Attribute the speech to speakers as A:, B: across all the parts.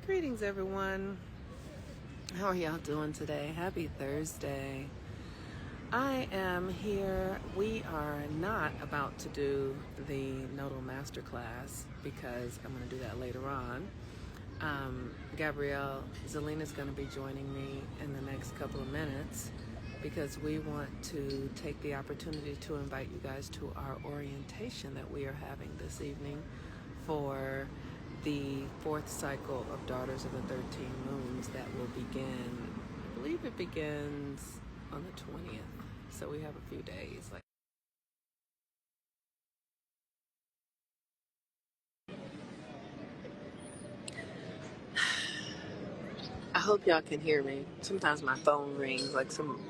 A: Greetings, everyone. How are y'all doing today? Happy Thursday. I am here. We are not about to do the Nodal Masterclass because I'm going to do that later on. Gabrielle Zelina is going to be joining me in the next couple of minutes because we want to take the opportunity to invite you guys to our orientation that we are having this evening for the fourth cycle of Daughters of the 13 Moons that will begin, I believe it begins on the 20th. So we have a few days. I hope y'all can hear me. Sometimes my phone rings like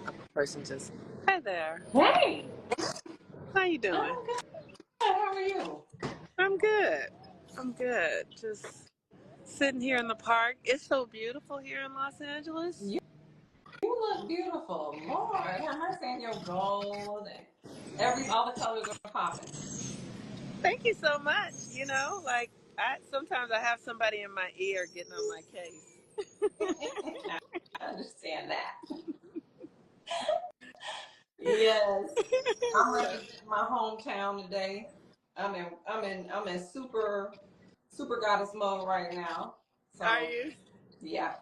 A: a person just, hi there.
B: Hey,
A: How you doing?
B: I'm good. How are you?
A: I'm good. I'm good. Just sitting here in the park. It's so beautiful here in Los Angeles.
B: You look beautiful. Lord, have mercy on your gold and all the colors are popping.
A: Thank you so much. Sometimes I have somebody in my ear getting on my case.
B: I understand that. Yes, I'm
A: So,
B: representing my hometown today. I'm in super goddess mode right now.
A: are
B: So
A: you?
B: yeah,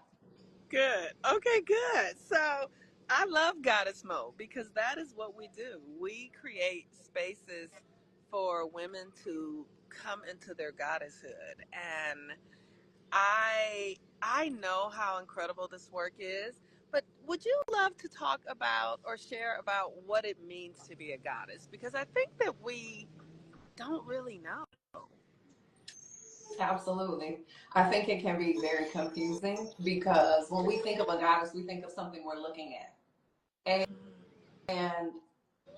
A: Good. Okay, good. So I love Goddess Mode because that is what we do. We create spaces for women to come into their goddesshood. And I know how incredible this work is, but would you love to talk about or share about what it means to be a goddess? Because I think that we don't really know.
B: absolutely. I think it can be very confusing because when we think of a goddess, we think of something we're looking at. And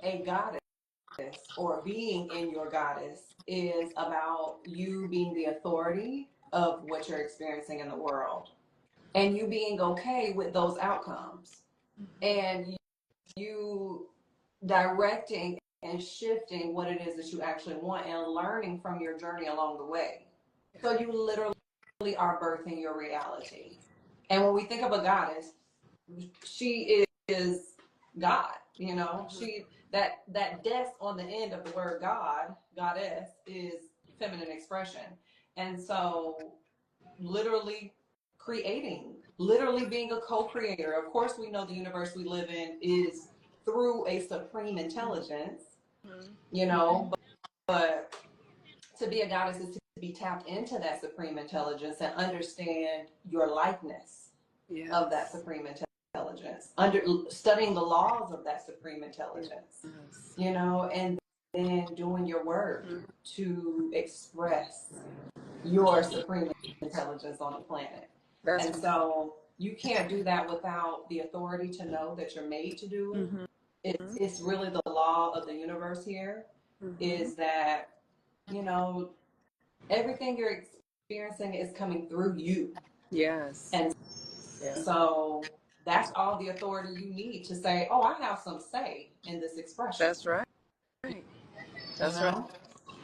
B: a goddess or being in your goddess is about you being the authority of what you're experiencing in the world and you being okay with those outcomes and you directing and shifting what it is that you actually want and learning from your journey along the way. So you literally are birthing your reality. And when we think of a goddess, she is God, she that des on the end of the word God, goddess is feminine expression. And so literally literally being a co-creator. Of course, we know the universe we live in is through a supreme intelligence,
A: Mhm.
B: but to be a goddess is to be tapped into that supreme intelligence and understand your likeness of that
A: Yes.
B: supreme intelligence, under studying the laws of that supreme intelligence,
A: Yes.
B: and then doing your work
A: Mhm.
B: to express your supreme intelligence on the planet.
A: That's
B: And
A: right.
B: so you can't do that without the authority to know that you're made to do it.
A: Hmm.
B: It's really the law of the universe here
A: Hmm.
B: is that, you know, everything you're experiencing is coming through you.
A: Yes.
B: And
A: Yeah.
B: so that's all the authority you need to say, oh, I have some say in this expression.
A: That's right.
B: You
A: That's right.
B: know?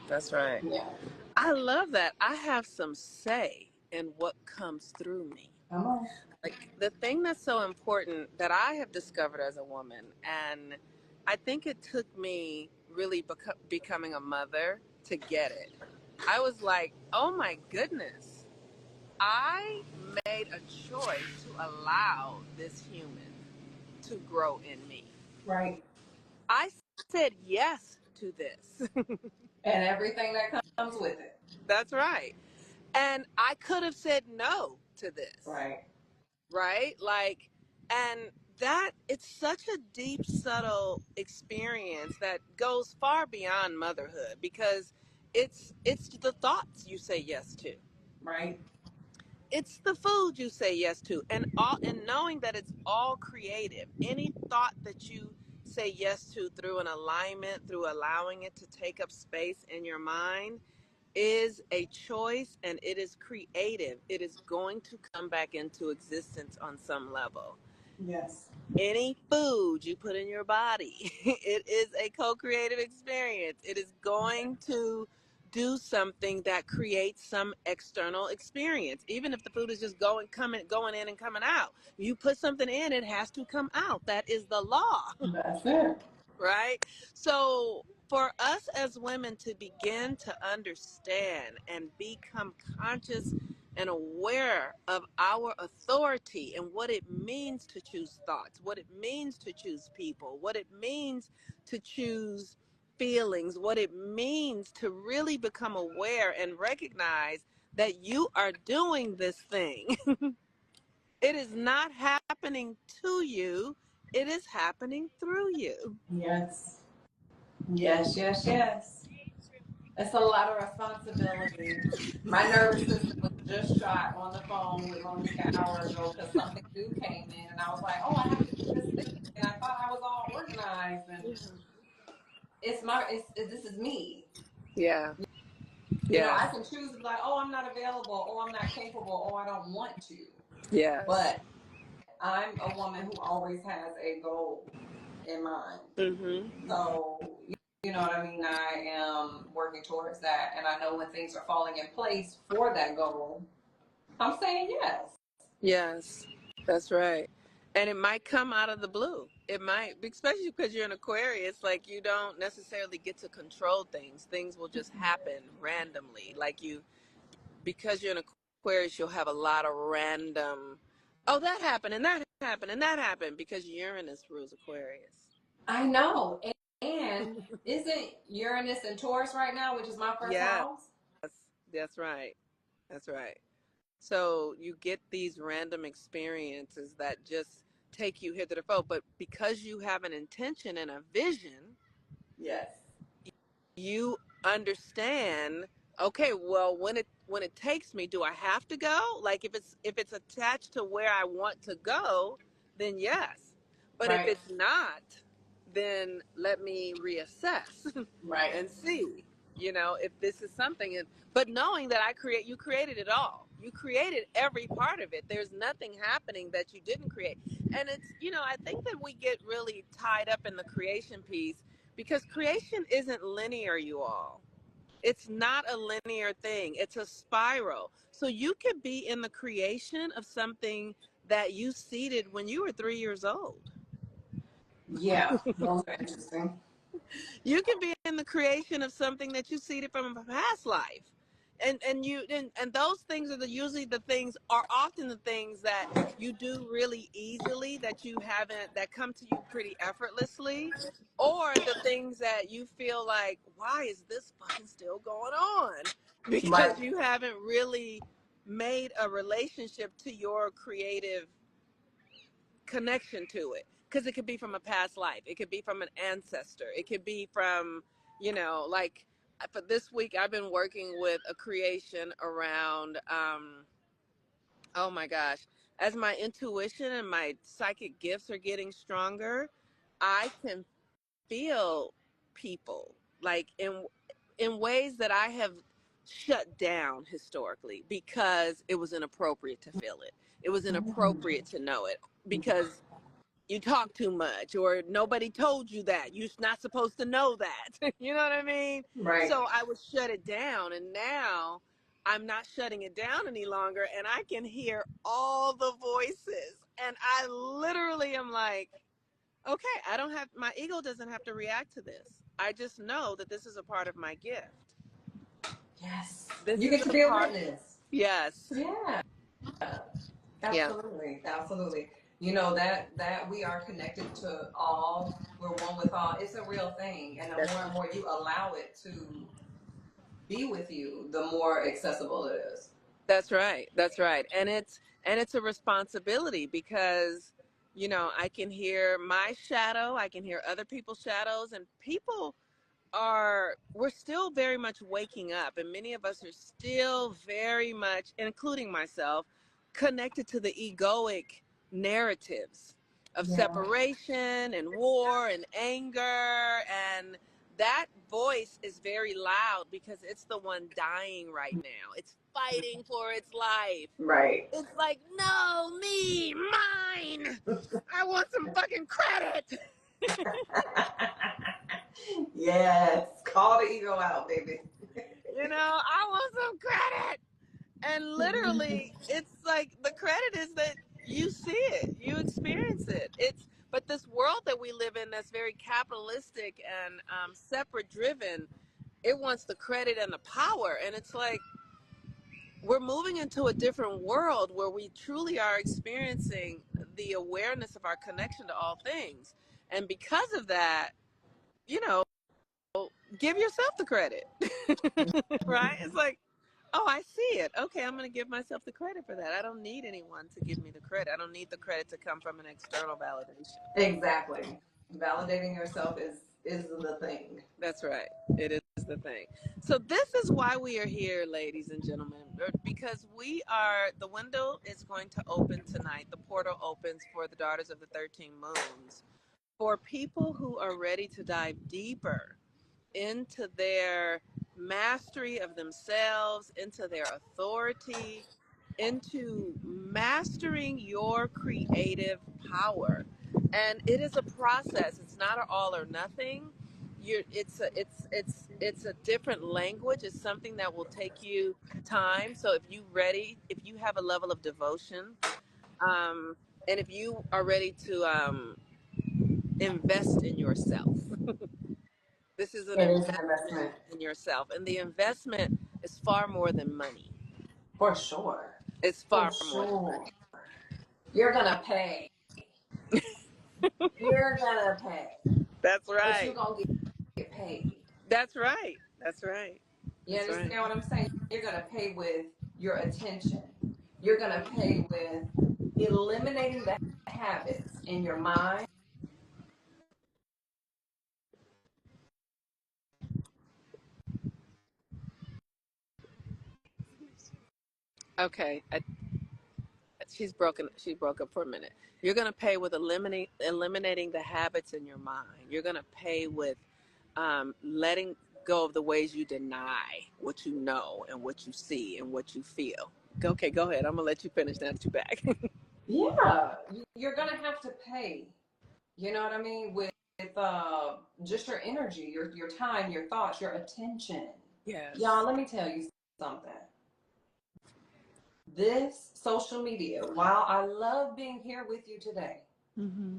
A: That's right.
B: Yeah.
A: I love that. I have some say in what comes through me.
B: Come on.
A: Like the thing that's so important that I have discovered as a woman, and I think it took me really becoming a mother to get it. I was like, oh my goodness, I made a choice to allow this human to grow in me.
B: Right.
A: I said yes to this.
B: And everything that comes with it.
A: That's right. And I could have said no to this,
B: Right.
A: right? And that it's such a deep, subtle experience that goes far beyond motherhood because it's the thoughts you say yes to.
B: Right.
A: It's the food you say yes to, and knowing that it's all creative. Any thought that you say yes to through an alignment, through allowing it to take up space in your mind, is a choice and it is creative. It is going to come back into existence on some level.
B: Yes.
A: Any food you put in your body, it is a co creative experience. It is going to do something that creates some external experience. Even if the food is just going in and coming out, you put something in, it has to come out. That is the law.
B: That's it.
A: Right? So for us as women to begin to understand and become conscious and aware of our authority and what it means to choose thoughts, what it means to choose people, what it means to choose feelings, what it means to really become aware and recognize that you are doing this thing. It is not happening to you, it is happening through you.
B: Yes. Yes, yes, yes. It's a lot of responsibility. My nervous system was just shot on the phone with Monique an hour ago because something new came in, and I was like, "Oh, I have to do this thing," and I thought I was all organized, and this is me.
A: Yeah,
B: You know,
A: yeah,
B: I can choose to be like, "Oh, I'm not available. Oh, I'm not capable. Oh, I don't want to."
A: yes.
B: But I'm a woman who always has a goal in mind.
A: Mm-hmm.
B: So, you know what I mean? I am working towards that. And I know when things are falling in place for that goal, I'm saying yes.
A: Yes, that's right. And it might come out of the blue. It might, especially because you're an Aquarius, like you don't necessarily get to control things. Things will just happen randomly. Like you, because you're an Aquarius, you'll have a lot of random, oh, that happened and that happened and that happened because Uranus rules Aquarius.
B: I know. And isn't Uranus and Taurus right now, which is my first
A: Yes,
B: house?
A: that's right. That's right. So you get these random experiences that just take you hither to foe. But because you have an intention and a vision,
B: Yes.
A: you understand, okay, well, when it takes me, do I have to go? Like if it's attached to where I want to go, then yes. But if
B: Right.
A: it's not, then let me reassess
B: Right.
A: and see, if this is something. But knowing that you created it all. You created every part of it. There's nothing happening that you didn't create. And it's, I think that we get really tied up in the creation piece because creation isn't linear, you all. It's not a linear thing, it's a spiral. So you could be in the creation of something that you seeded when you were 3 years old.
B: Yeah. Those are interesting.
A: You can be in the creation of something that you seeded from a past life. And those things are usually the things are often the things that you do really easily, that you haven't, that come to you pretty effortlessly, or the things that you feel like, why is this fucking still going on?
B: Right.
A: Because you haven't really made a relationship to your creative connection to it, because it could be from a past life, it could be from an ancestor, it could be from, like for this week I've been working with a creation around oh my gosh, as my intuition and my psychic gifts are getting stronger, I can feel people, like in ways that I have shut down historically because it was inappropriate to feel it, it was inappropriate to know it, because you talk too much or nobody told you that you're not supposed to know that. You know what I mean?
B: Right.
A: So I would shut it down, and now I'm not shutting it down any longer, and I can hear all the voices, and I literally am like, okay, I don't have, my ego doesn't have to react to this. I just know that this is a part of my gift.
B: Yes.
A: This
B: You
A: is
B: get to
A: a
B: be a
A: part.
B: witness.
A: Yes.
B: Yeah.
A: Yeah.
B: Absolutely, absolutely. You know that we are connected to all. We're one with all. It's a real thing, and the
A: That's
B: more and more you allow it to be with you, the more accessible it is.
A: That's right. That's right. And it's a responsibility because I can hear my shadow, I can hear other people's shadows, and we're still very much waking up, and many of us are still very much, including myself, connected to the egoic narratives of
B: Yeah.
A: separation and war and anger, and that voice is very loud because it's the one dying right now. It's fighting for its life.
B: Right.
A: It's like, no, me, mine. I want some fucking credit.
B: Yes. Call the ego out, baby.
A: I want some credit. And literally, it's like the credit is that you see it, you experience it. But this world that we live in that's very capitalistic and separate driven, it wants the credit and the power. And it's like we're moving into a different world where we truly are experiencing the awareness of our connection to all things. And because of that, you know, give yourself the credit, right? It's like, oh, I see it. Okay, I'm going to give myself the credit for that. I don't need anyone to give me the credit. I don't need the credit to come from an external validation.
B: Exactly. Validating yourself is the thing.
A: That's right. It is the thing. So this is why we are here, ladies and gentlemen, because the window is going to open tonight. The portal opens for the Daughters of the 13 Moons. For people who are ready to dive deeper into their mastery of themselves, into their authority, into mastering your creative power. And it is a process. It's not an all or nothing. It's a different language. It's something that will take you time. So if you have a level of devotion, and if you are ready to invest in yourself, this is an
B: It is an
A: investment
B: investment.
A: in yourself, and the investment is far more than money.
B: For sure.
A: It's
B: For
A: far more than
B: sure.
A: money.
B: You're gonna pay. You're gonna pay.
A: That's
B: But you're
A: right.
B: gonna get paid.
A: That's right. That's right.
B: You
A: That's right.
B: understand what I'm saying? You're gonna pay with your attention. You're gonna pay with eliminating the habits in your mind.
A: Okay. She's broken. She broke up for a minute. You're gonna pay with eliminating the habits in your mind. You're gonna pay with letting go of the ways you deny what you know and what you see and what you feel. Okay, go ahead. I'm gonna let you finish now that you're back.
B: Yeah, you're gonna have to pay. You know what I mean? With just your energy, your time, your thoughts, your attention. Y'all,
A: Yes.
B: let me tell you something. This social media, while I love being here with you today,
A: Mm-hmm.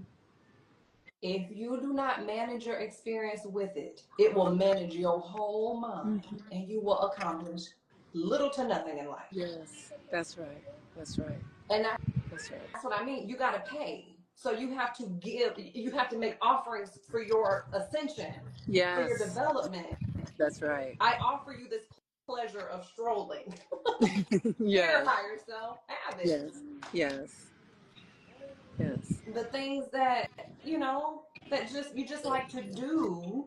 B: if you do not manage your experience with it, it will manage your whole mind
A: Mm-hmm.
B: and you will accomplish little to nothing in life.
A: Yes, that's right. That's right.
B: And
A: That's right.
B: that's what I mean. You got to pay. So you have to give, you have to make offerings for your ascension, for your
A: Yes,
B: development.
A: that's right.
B: I offer you this pleasure of strolling. Here,
A: Yes,
B: higher self, have it.
A: yes, yes, yes.
B: The things that, that just you just like to do,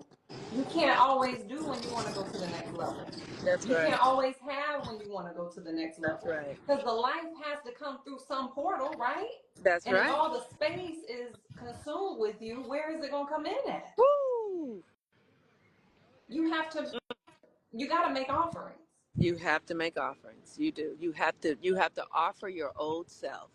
B: you can't always do when you want to go to the next level.
A: That's
B: You
A: right.
B: can't always have when you want to go to the next
A: That's
B: level.
A: right.
B: Because the life has to come through some portal, right?
A: That's
B: And if
A: right.
B: all the space is consumed with you, where is it going to come in at?
A: Woo!
B: You have to, you got to make offerings.
A: You have to make offerings. You do. You have to offer your old self.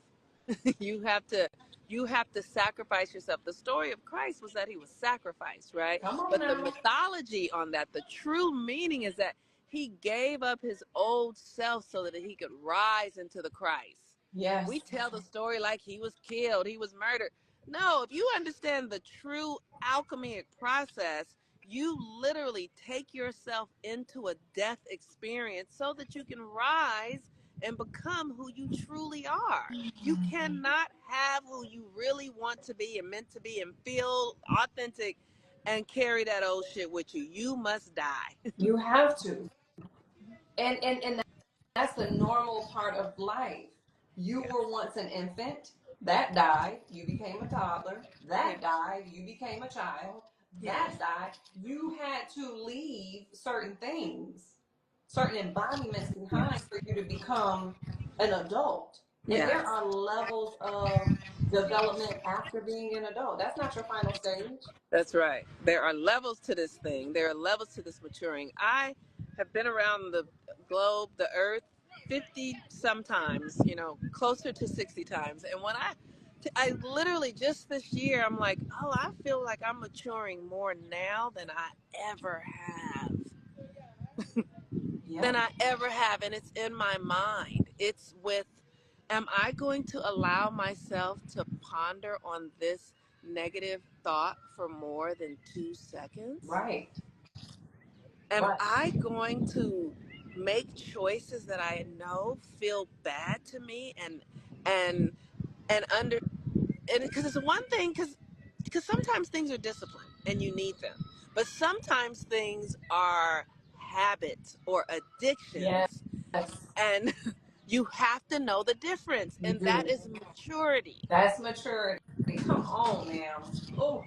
A: you have to you have to sacrifice yourself. The story of Christ was that he was sacrificed, right?
B: Come on
A: But the
B: now.
A: mythology on that, the true meaning is that he gave up his old self so that he could rise into the Christ. We
B: Yes.
A: tell the story like he was killed, he was murdered. No, if you understand the true alchemic process, you literally take yourself into a death experience so that you can rise and become who you truly are. You cannot have who you really want to be and meant to be and feel authentic and carry that old shit with you. You must die.
B: You have to. And that's the normal part of life. You
A: Yeah.
B: were once an infant, that died, you became a toddler,
A: Yeah.
B: that died, you became a child,
A: Yes.
B: that died. You had to leave certain things, certain embodiments behind for you to become an adult. And there
A: Yes.
B: are levels of development after being an adult. That's not your final stage.
A: That's right. There are levels to this thing. There are levels to this maturing. I have been around the globe, the earth, 50 sometimes, closer to 60 times. And I literally just this year, I'm like, oh, I feel like I'm maturing more now than I ever have. than
B: Yeah.
A: I ever have. And it's in my mind. It's with, am I going to allow myself to ponder on this negative thought for more than 2 seconds?
B: Right.
A: Am
B: Right.
A: I going to make choices that I know feel bad to me and and under and because it's one thing because sometimes things are discipline and you need them, but sometimes things are habits or
B: Yes.
A: addictions, and you have to know the difference,
B: You
A: and that
B: do.
A: is maturity,
B: That's maturity. Come on, ma'am. Oh,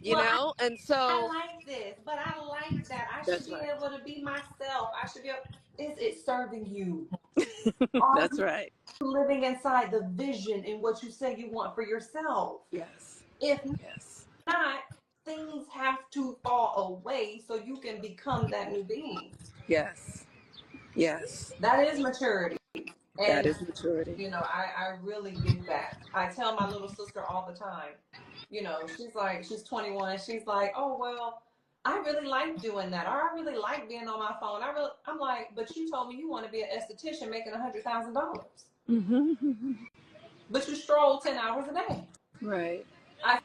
A: you
B: well,
A: know. And
B: I
A: so
B: like this, but I like that. I should
A: that's
B: be
A: right.
B: able to be myself. I should be able. Is it serving you? Are
A: That's
B: you
A: right.
B: living inside the vision and what you say you want for yourself?
A: Yes.
B: If
A: Yes.
B: not, things have to fall away so you can become that new being.
A: Yes. Yes.
B: That is maturity.
A: That
B: And
A: is maturity.
B: I really get that. I tell my little sister all the time, she's 21. She's like, oh, well, I really like doing that. Or I really like being on my phone. I'm like, but you told me you want to be an esthetician making $100,000.
A: Mm-hmm.
B: But you stroll 10 hours a day.
A: Right.
B: I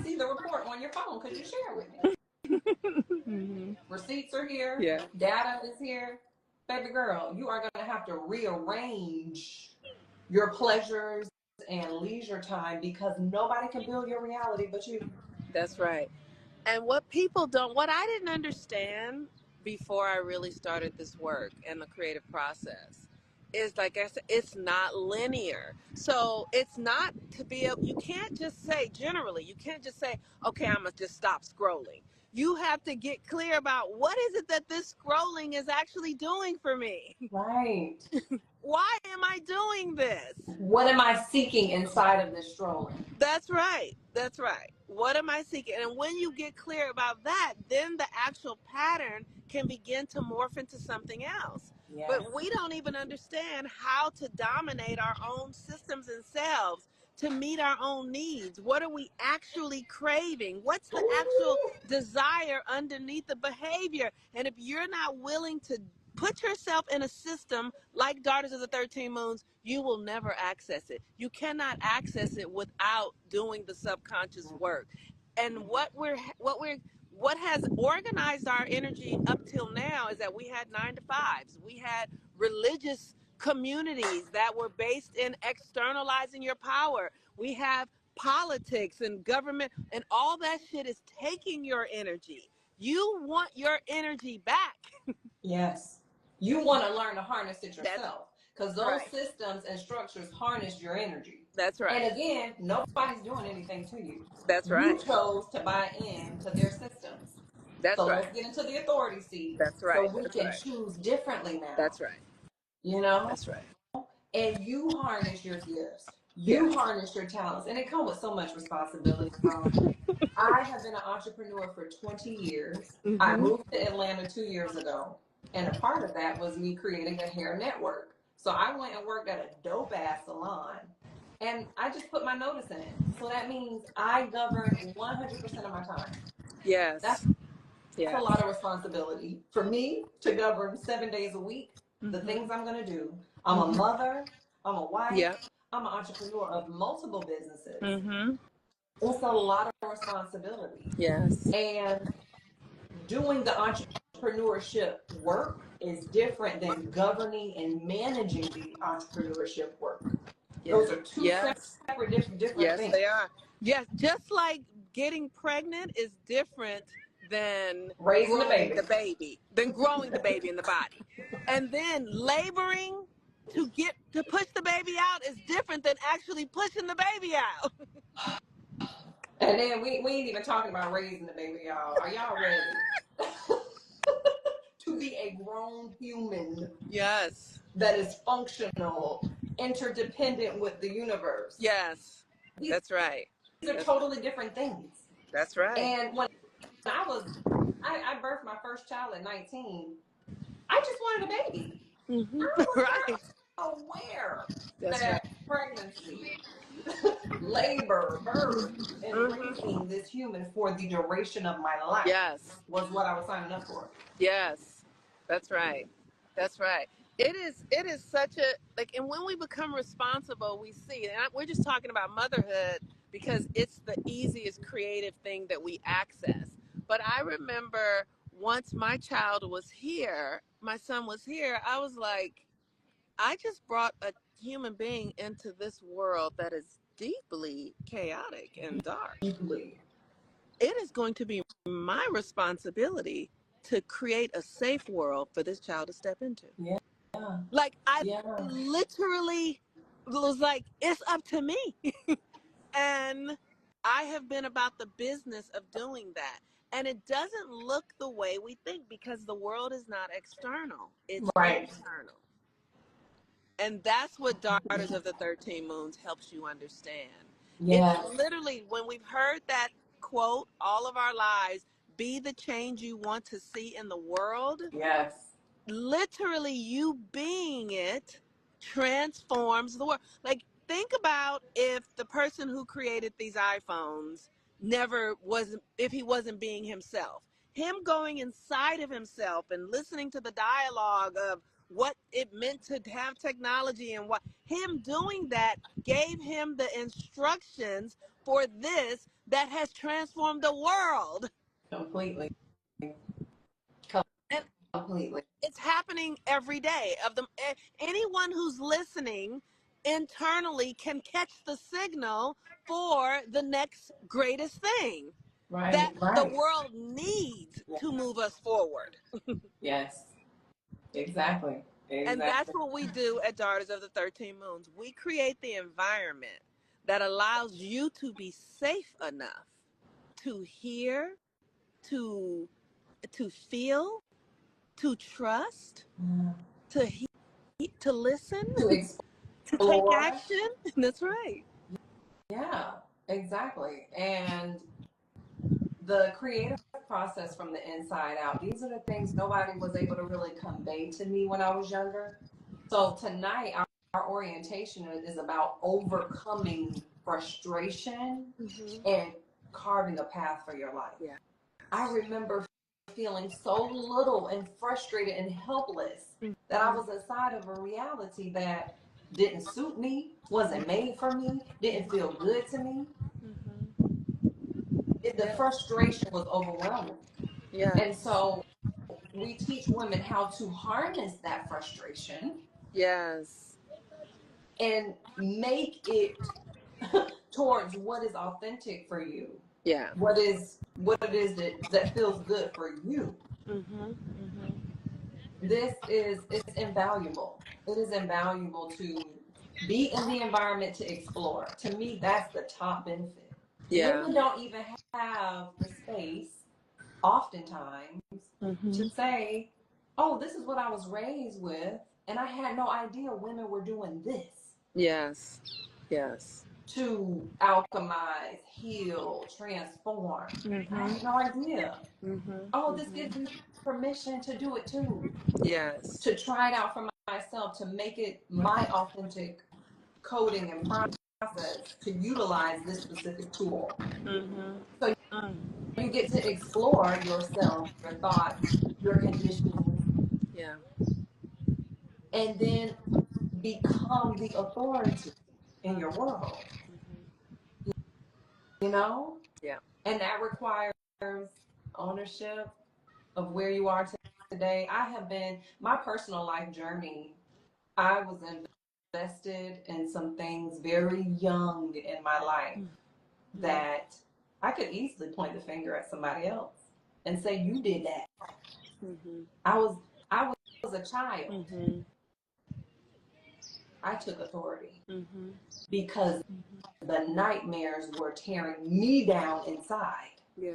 B: see the report on your phone because you share it with me.
A: Mm-hmm.
B: Receipts are here.
A: Yeah.
B: Data is here. Baby girl, you are going to have to rearrange your pleasures and leisure time because nobody can build your reality but you.
A: That's right. And what I didn't understand before I really started this work and the creative process is, like I said, it's not linear. So it's not to be able, you can't just say, generally, you can't just say, okay, I'm going to just stop scrolling. You have to get clear about what is it that this scrolling is actually doing for me?
B: Right.
A: Why am I doing this?
B: What am I seeking inside of this strolling?
A: That's right. That's right. What am I seeking? And when you get clear about that, then the actual pattern can begin to morph into something else.
B: Yes.
A: But we don't even understand how to dominate our own systems and selves to meet our own needs. What are we actually craving? What's the actual
B: Ooh.
A: desire underneath the behavior? And if you're not willing to put yourself in a system like Daughters of the 13 Moons, you will never access it. You cannot access it without doing the subconscious work. And what has organized our energy up till now is that we had 9 to 5s. We had religious communities that were based in externalizing your power. We have politics and government, and all that shit is taking your energy. You want your energy back.
B: Yes. You want to learn to harness it
A: That's
B: yourself because those
A: right.
B: systems and structures harness your energy.
A: That's right.
B: And again, nobody's doing anything to you.
A: That's
B: You
A: right.
B: chose to buy into their systems.
A: That's
B: So
A: right.
B: let's get into the authority seat
A: That's
B: so
A: right.
B: we
A: That's
B: can
A: right.
B: choose differently now.
A: That's right.
B: You know?
A: That's right.
B: And you harness your gifts.
A: Yeah.
B: You harness your talents. And it comes with so much responsibility, y'all. I have been an entrepreneur for 20 years. I
A: Mm-hmm.
B: moved to Atlanta 2 years ago. And a part of that was me creating a hair network. So I went and worked at a dope ass salon. And I just put my notice in. So that means I govern 100% of my time. That's
A: Yes.
B: a lot
A: Yes.
B: of responsibility for me to govern 7 days a week, the
A: Mm-hmm.
B: things I'm going to do. I'm a
A: Mm-hmm.
B: mother, I'm a wife,
A: Yep.
B: I'm an entrepreneur of multiple businesses.
A: Mm-hmm.
B: It's a lot of responsibility.
A: Yes.
B: And doing the entrepreneurship work is different than governing and managing the entrepreneurship work.
A: Yeah.
B: Those are two
A: Yes.
B: separate, different
A: Yes,
B: things.
A: they are. Yes, just like getting pregnant is different than
B: Raising the
A: growing
B: baby.
A: the baby, than growing the baby in the body. And then laboring to push the baby out is different than actually pushing the baby out.
B: And then we ain't even talking about raising the baby, y'all. Are y'all ready to be a grown human
A: Yes.
B: that is functional, interdependent with the universe?
A: Yes.
B: These
A: That's right.
B: are
A: That's,
B: totally different things.
A: that's right.
B: And when I was, I birthed my first child at 19, I just wanted a baby.
A: Mm-hmm.
B: I was
A: Right.
B: not aware
A: That's right.
B: that pregnancy, labor, birth, and
A: Mm-hmm.
B: raising this human for the duration of my life
A: Yes.
B: was what I was signing up for.
A: Yes. That's right. That's right. It is such a like, and when we become responsible, we see, and we're just talking about motherhood because it's the easiest creative thing that we access. But I remember once my child was here, my son was here, I was like, I just brought a human being into this world that is deeply chaotic and dark.
B: Deeply.
A: It is going to be my responsibility to create a safe world for this child to step into.
B: Yeah.
A: Like, I
B: Yeah.
A: literally was like, it's up to me. And I have been about the business of doing that. And it doesn't look the way we think because the world is not external, it's
B: Right.
A: internal. And that's what Daughters of the 13 Moons helps you understand. It's
B: Yes.
A: literally when we've heard that quote all of our lives, be the change you want to see in the world.
B: Yes.
A: Literally, you being it transforms the world. Like, think about if the person who created these iPhones never was, if he wasn't being himself. Him going inside of himself and listening to the dialogue of what it meant to have technology, and what him doing that gave him the instructions for this that has transformed the world.
B: Completely.
A: And
B: Completely.
A: it's happening every day. Of them, anyone who's listening internally can catch the signal for the next greatest thing that
B: Right.
A: the
B: Right.
A: world needs to move us forward.
B: Yes. Exactly.
A: And that's
B: Exactly.
A: what we do at Daughters of the 13 Moons. We create the environment that allows you to be safe enough to hear, to feel, to trust,
B: Yeah.
A: to to listen,
B: To
A: to take
B: explore.
A: action. That's right.
B: Yeah. Exactly. And the creative process from the inside out, these are the things nobody was able to really convey to me when I was younger. So tonight, our orientation is about overcoming frustration
A: Mm-hmm.
B: and carving a path for your life.
A: Yeah.
B: I remember feeling so little and frustrated and helpless that I
A: Mm-hmm.
B: was inside of a reality that didn't suit me, wasn't made for me, didn't feel good to me.
A: Mm-hmm.
B: The
A: Yeah.
B: frustration was overwhelming.
A: Yeah.
B: And so we teach women how to harness that frustration
A: Yes.
B: and make it towards what is authentic for you,
A: Yeah.
B: what it is that feels good for you.
A: Mm-hmm. Mm-hmm.
B: This is it's invaluable. It is invaluable to be in the environment to explore. To me, that's the top benefit.
A: Yeah.
B: Women don't even have the space oftentimes
A: Mm-hmm.
B: to say, oh, this is what I was raised with, and I had no idea women were doing this
A: Yes. Yes.
B: to alchemize, heal, transform. I
A: Mm-hmm.
B: had no idea.
A: Mm-hmm.
B: Oh, this
A: Mm-hmm.
B: gives me permission to do it too,
A: Yes.
B: to try it out for myself, to make it my authentic coding and process to utilize this specific tool.
A: Mm-hmm.
B: So
A: Mm.
B: you get to explore yourself, your thoughts, your conditions,
A: Yeah.
B: and then become the authority in your world,
A: Mm-hmm.
B: you know?
A: Yeah.
B: And that requires ownership of where you are today. I have been, my personal life journey, I was invested in some things very young in my life
A: Mm-hmm.
B: that I could easily point the finger at somebody else and say, you did that.
A: Mm-hmm.
B: I was, I was a child.
A: Mm-hmm.
B: I took authority
A: Mm-hmm.
B: because the nightmares were tearing me down inside.
A: Yeah.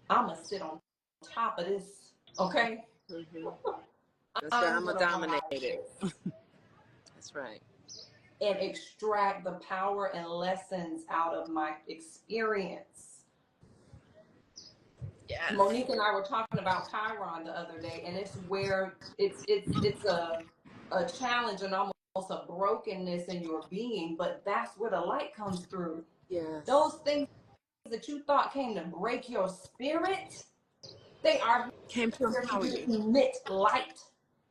B: I'm gonna sit on top of this, okay?
A: Mm-hmm. That's right.
B: I'm
A: I'm a
B: gonna ride
A: dominated.
B: this
A: That's right.
B: and extract the power and lessons out of my experience.
A: Yes.
B: Monique and I were talking about Chiron the other day, and it's where it's a challenge and almost a brokenness in your being, but that's where the light comes through.
A: Yes.
B: Those things that you thought came to break your spirit, They are
A: Came to
B: here for
A: empower
B: you to
A: you.
B: emit light,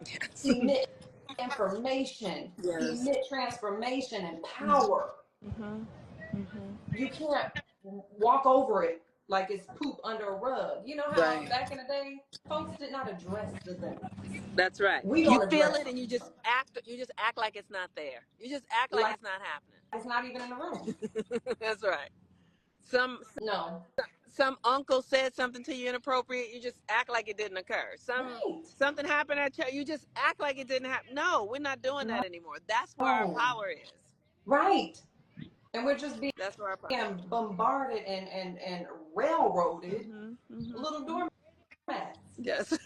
A: Yes.
B: emit information,
A: Yes.
B: emit transformation and
A: Mm-hmm.
B: power.
A: Mm-hmm. Mm-hmm.
B: You can't walk over it like it's poop under a rug. You know how
A: Right.
B: back in the day, folks did not address the things.
A: That's right.
B: We
A: You
B: don't
A: feel
B: address
A: it and
B: them.
A: you just act like it's not there. You just act like
B: Like
A: it's not happening.
B: it's not even in the room.
A: That's right. Some
B: No.
A: some uncle said something to you inappropriate, you just act like it didn't occur.
B: Right.
A: Something happened at church, you just act like it didn't happen. No, we're not doing that anymore. That's where our
B: No.
A: power is.
B: Right. And we're just being
A: That's where our power is.
B: bombarded and railroaded
A: Mm-hmm, mm-hmm.
B: little doormats.
A: Yes.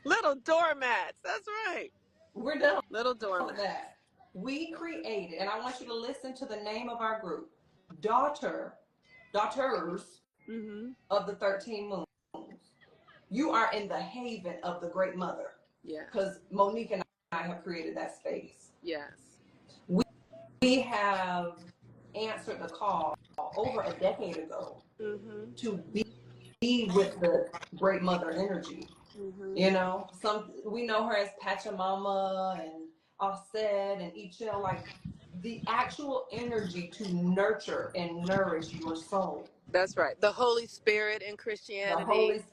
A: Little doormats. That's right.
B: We're done
A: Little
B: with
A: doormats.
B: that. We created, and I want you to listen to the name of our group, daughters
A: Mm-hmm.
B: of the 13 moons. You are in the haven of the great mother.
A: Yes.
B: Because Monique and I have created that space.
A: Yes.
B: We have answered the call over a decade ago
A: Mm-hmm.
B: to be with the great mother energy.
A: Mm-hmm.
B: You know, we know her as Pachamama and Offset and Ichel, like the actual energy to nurture and nourish your soul.
A: That's right. The Holy Spirit in
B: The Holy
A: Christianity.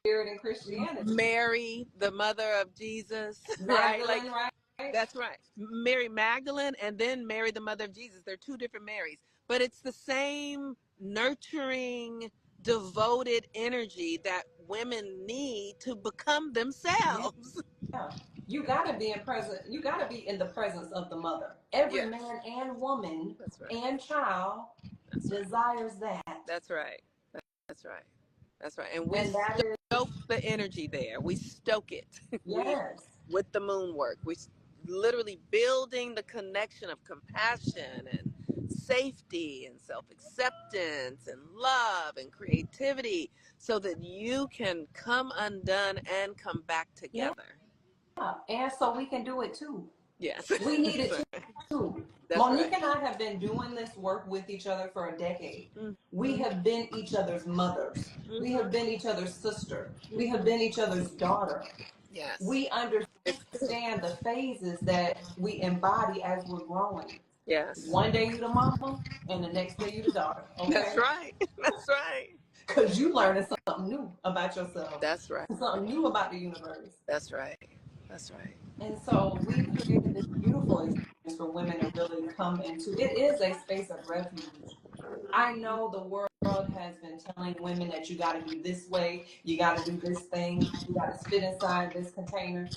B: Spirit in Christianity.
A: Mary, the mother of Jesus, right? Like
B: Magdalene, right?
A: that's right. Mary Magdalene and then Mary, the mother of Jesus. They're two different Marys, but it's the same nurturing, devoted energy that women need to become themselves.
B: Yeah. You gotta be in the presence of the mother. Every
A: Yes.
B: man and woman
A: That's right.
B: and child
A: That's right.
B: desires that.
A: That's right. That's right. That's right. And we
B: And that is,
A: stoke the energy there. We stoke it. we
B: yes.
A: With the moon work. We literally building the connection of compassion and safety and self-acceptance and love and creativity so that you can come undone and come back together.
B: Yeah. And so we can do it too.
A: Yes.
B: We need it too.
A: That's
B: Monique
A: right.
B: and I have been doing this work with each other for a decade.
A: Mm-hmm.
B: We have been each other's mothers. We have been each other's sister. We have been each other's daughter.
A: Yes.
B: We understand the phases that we embody as we're growing.
A: Yes.
B: One day you the mama, and the next day you the daughter. Okay?
A: That's right. That's right.
B: Because you learning something new about yourself.
A: That's right.
B: Something new about the universe.
A: That's right. That's right.
B: And so we've created this beautiful experience for women to really come into. It is a space of refuge. I know the world has been telling women that you got to be this way, you got to do this thing, you got to fit inside this container.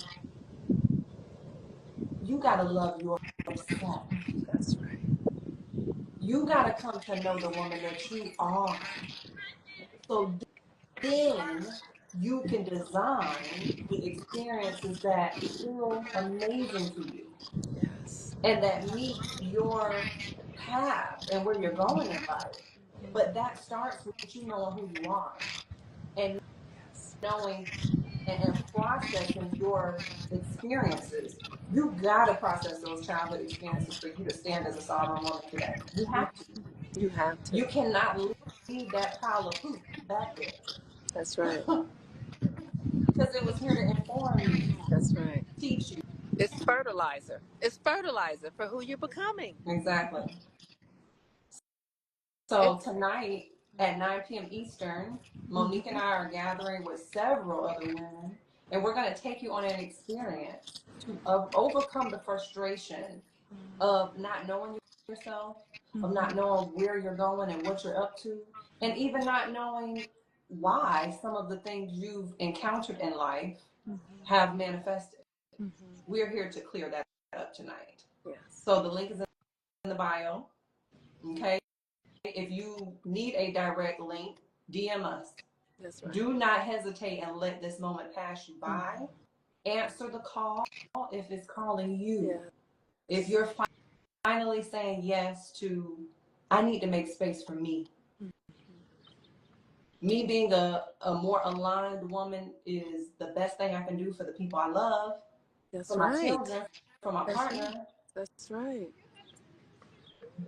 B: You got to love yourself.
A: That's right.
B: You got to come to know the woman that you are. So then you can design the experiences that feel amazing to you
A: Yes.
B: and that meet your path and where you're going in life. But that starts with you knowing who you are and
A: Yes.
B: knowing and processing your experiences. You got to process those childhood experiences for you to stand as a sovereign woman today. You have to.
A: You have to.
B: You cannot leave that pile of poop back there
A: That's right.
B: because it was here to inform you,
A: That's right.
B: teach you.
A: It's fertilizer. It's fertilizer for who you're becoming.
B: Exactly. So tonight at 9 p.m. Eastern, Monique and I are gathering with several other women, and we're going to take you on an experience to overcome the frustration of not knowing yourself, of not knowing where you're going and what you're up to, and even not knowing why some of the things you've encountered in life have manifested. We're here to clear that up tonight.
A: Yes.
B: So the link is in the bio. Okay. If you need a direct link, DM us.
A: That's right.
B: Do not hesitate and let this moment pass you by. Answer the call if it's calling you.
A: Yeah.
B: If you're finally saying yes to, I need to make space for me. Me being a more aligned woman is the best thing I can do for the people I love,
A: That's
B: for my
A: right.
B: children, for my partner.
A: Right. That's right.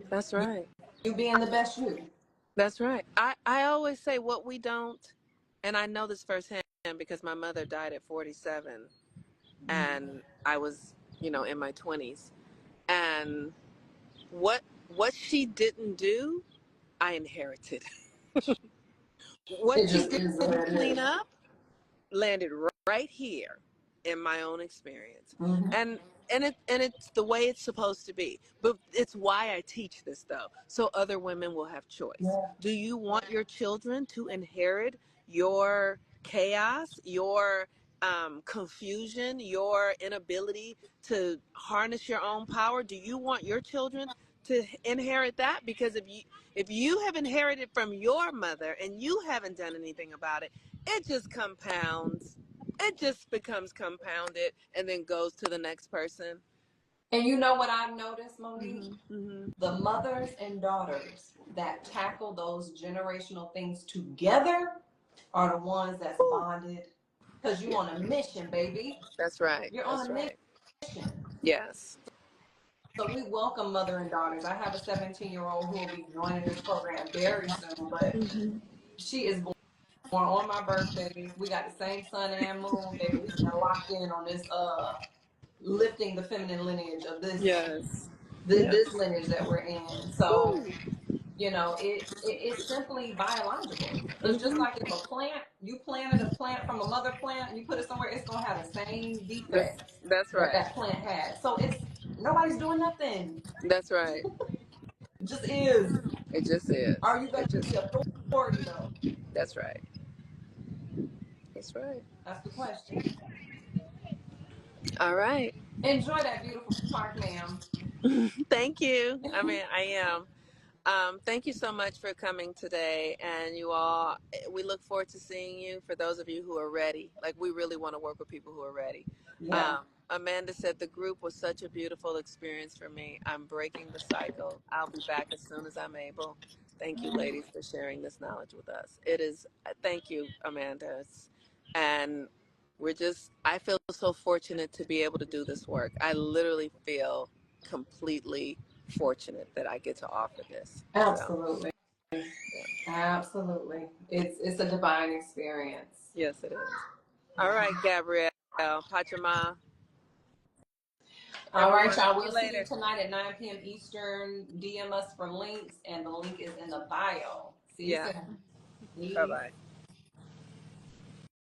A: That's right.
B: You being the best you.
A: That's right. I always say what we don't, and I know this firsthand because my mother died at 47 and I was, in my 20s. And what she didn't do, I inherited. What
B: It
A: she
B: just is what
A: didn't
B: it
A: clean
B: is.
A: up landed right here in my own experience.
B: Mm-hmm.
A: And it's the way it's supposed to be. But it's why I teach this though, so other women will have choice.
B: Yeah.
A: Do you want your children to inherit your chaos, your confusion, your inability to harness your own power? Do you want your children to inherit that? Because if you have inherited from your mother and you haven't done anything about it, it just compounds. It just becomes compounded and then goes to the next person.
B: And you know what I've noticed, Monique?
A: Hmm.
B: The mothers and daughters that tackle those generational things together are the ones that's bonded. Because you
A: Yeah,
B: on a mission, baby.
A: that's right.
B: You're
A: That's
B: on a
A: right.
B: mission.
A: Yes.
B: So we welcome mother and daughters. I have a 17-year-old who will be joining this program very soon, but
A: Hmm.
B: she is born on my birthday. We got the same sun and moon, baby. We are locked in on this lifting the feminine lineage of
A: Yes.
B: this
A: Yes.
B: lineage that we're in. So,
A: Woo.
B: it's simply biological. It's just
A: Hmm.
B: like if a plant, you planted a plant from a mother plant and you put it somewhere, it's gonna have the same
A: That's
B: defects
A: that's
B: that
A: right.
B: that plant had. So it's nobody's doing nothing.
A: That's right.
B: It just is.
A: It just is.
B: Are you
A: It
B: gonna
A: just
B: be authority though?
A: That's right. That's right.
B: That's the question.
A: All right.
B: Enjoy that beautiful park, ma'am.
A: Thank you. I mean, I am. Thank you so much for coming today. And you all, we look forward to seeing you. For those of you who are ready, like we really want to work with people who are ready.
B: Yeah.
A: Amanda said the group was such a beautiful experience for me. I'm breaking the cycle. I'll be back as soon as I'm able. Thank you, ladies, for sharing this knowledge with us. Thank you, Amanda. And I feel so fortunate to be able to do this work. I literally feel completely fortunate that I get to offer this. So,
B: Absolutely.
A: yeah.
B: Absolutely. It's a divine experience.
A: Yes, it is. All right, Gabrielle, Pachama,
B: All right,
A: everyone.
B: y'all.
A: See you
B: We'll see you
A: later.
B: tonight at 9 p.m. Eastern. DM us for links, and the link is in the bio. See you
A: Yeah.
B: soon.
A: Bye
B: Peace.
A: bye.